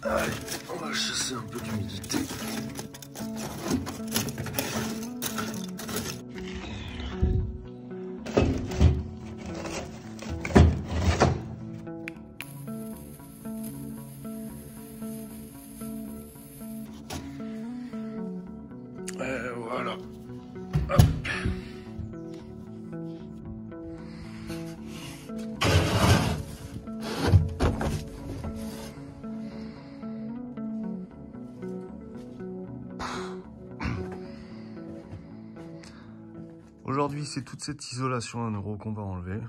Allez, on va chasser un peu d'humidité. Voilà. Hop. Aujourd'hui, c'est toute cette isolation à 1 euro qu'on va enlever.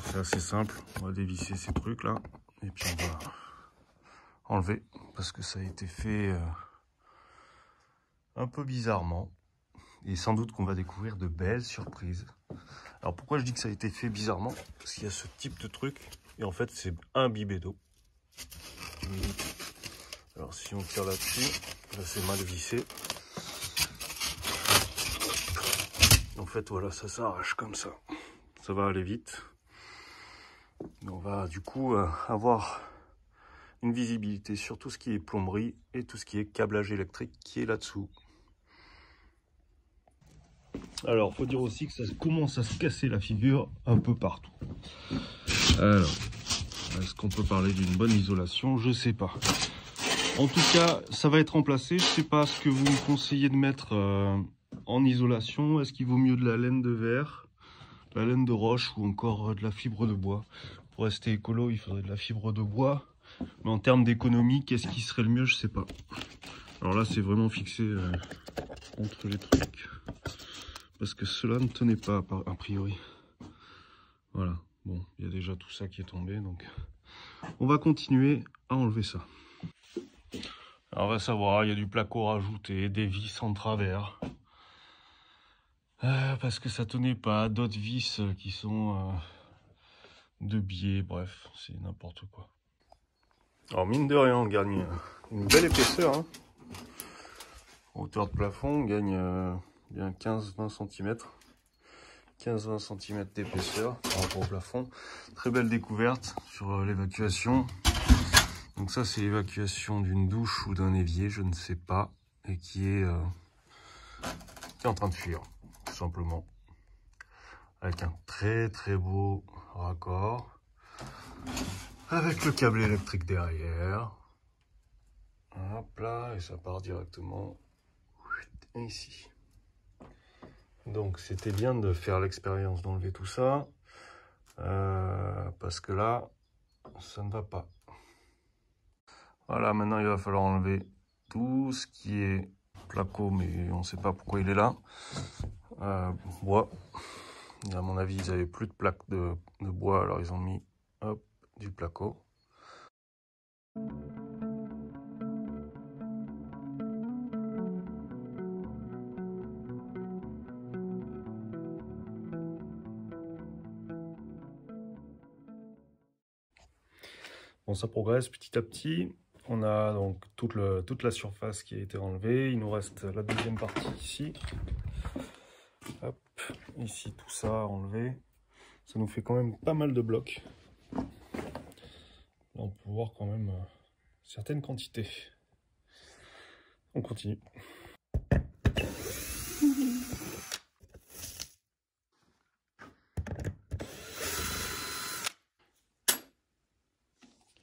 C'est assez simple. On va dévisser ces trucs là et puis on va enlever parce que ça a été fait un peu bizarrement et sans doute qu'on va découvrir de belles surprises. Alors pourquoi je dis que ça a été fait bizarrement? Parce qu'il y a ce type de truc et en fait c'est imbibé d'eau. Alors si on tire là-dessus, là c'est mal vissé. En fait voilà, ça s'arrache comme ça. Ça va aller vite. Et on va du coup avoir une visibilité sur tout ce qui est plomberie et tout ce qui est câblage électrique qui est là-dessous. Alors, faut dire aussi que ça commence à se casser la figure un peu partout. Alors, est-ce qu'on peut parler d'une bonne isolation? Je sais pas. En tout cas, ça va être remplacé. Je sais pas ce que vous me conseillez de mettre en isolation. Est-ce qu'il vaut mieux de la laine de verre, la laine de roche ou encore de la fibre de bois? Pour rester écolo, il faudrait de la fibre de bois. Mais en termes d'économie, qu'est-ce qui serait le mieux? Je sais pas. Alors là, c'est vraiment fixé entre les trucs. Parce que cela ne tenait pas, a priori. Voilà. Bon, il y a déjà tout ça qui est tombé. Donc, on va continuer à enlever ça. Alors, on va savoir, il y a du placo rajouté, des vis en travers. Parce que ça tenait pas. D'autres vis qui sont de biais. Bref, c'est n'importe quoi. Alors mine de rien, on gagne une belle épaisseur. Hein. Hauteur de plafond, on gagne bien 15-20 cm. 15-20 cm d'épaisseur par rapport au plafond. Très belle découverte sur l'évacuation. Donc ça c'est l'évacuation d'une douche ou d'un évier, je ne sais pas. Et qui est en train de fuir, tout simplement. Avec un très beau raccord. Avec le câble électrique derrière. Hop là, et ça part directement ici. Donc c'était bien de faire l'expérience d'enlever tout ça. Parce que là, ça ne va pas. Voilà, maintenant il va falloir enlever tout ce qui est placo, mais on ne sait pas pourquoi il est là. Bois. Et à mon avis, ils n'avaient plus de plaques de bois, alors ils ont mis hop, du placo. Bon, ça progresse petit à petit. On a donc toute la surface qui a été enlevée. Il nous reste la deuxième partie ici. Hop, ici tout ça enlevé. Ça nous fait quand même pas mal de blocs. Là, on peut voir quand même certaines quantités. On continue.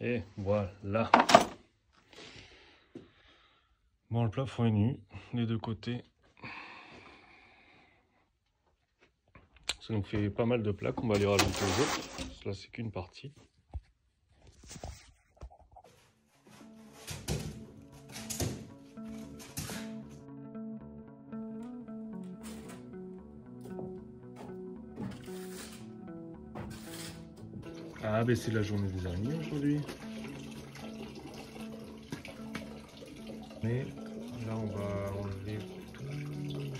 Et voilà. Bon, le plafond est nu, les deux côtés. Ça nous fait pas mal de plaques, on va les rajouter aux autres. Là, c'est qu'une partie. Ah, ben c'est la journée des araignées aujourd'hui. Mais là, on va enlever tout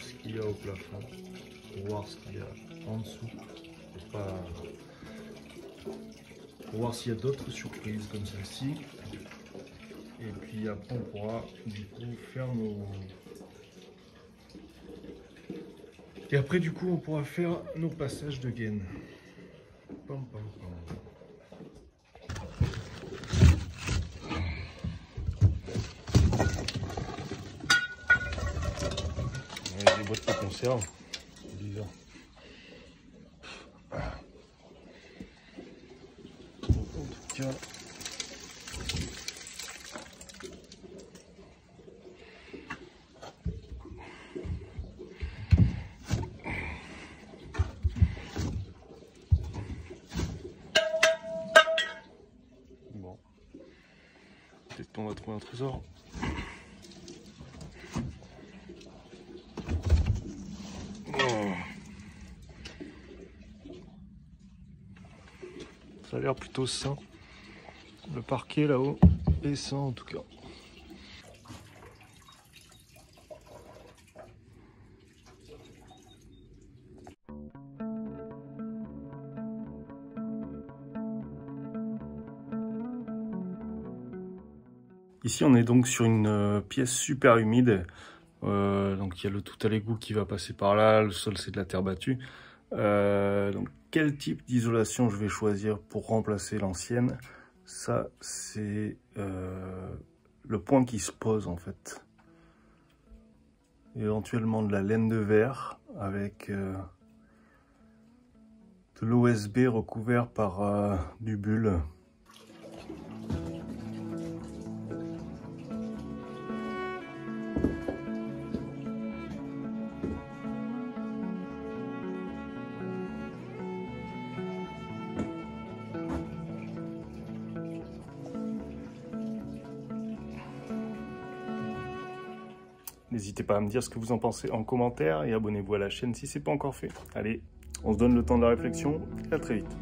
ce qu'il y a au plafond pour voir ce qu'il y a en dessous. Pour voir s'il y a d'autres surprises comme celle-ci. Et puis après, on pourra du coup faire nos... Et après, du coup, on pourra faire nos passages de gaine. Pam, pam, pam. boîte de conserve. C'est bizarre. En tout cas. Bon. Peut-être qu'on va trouver un trésor. Ça a l'air plutôt sain. Le parquet là-haut est sain en tout cas. Ici on est donc sur une pièce super humide. Donc il y a le tout à l'égout qui va passer par là, le sol c'est de la terre battue. Donc quel type d'isolation je vais choisir pour remplacer l'ancienne? Ça c'est le point qui se pose en fait. Éventuellement de la laine de verre avec de l'OSB recouvert par du bulle. N'hésitez pas à me dire ce que vous en pensez en commentaire et abonnez-vous à la chaîne si ce n'est pas encore fait. Allez, on se donne le temps de la réflexion et à très vite.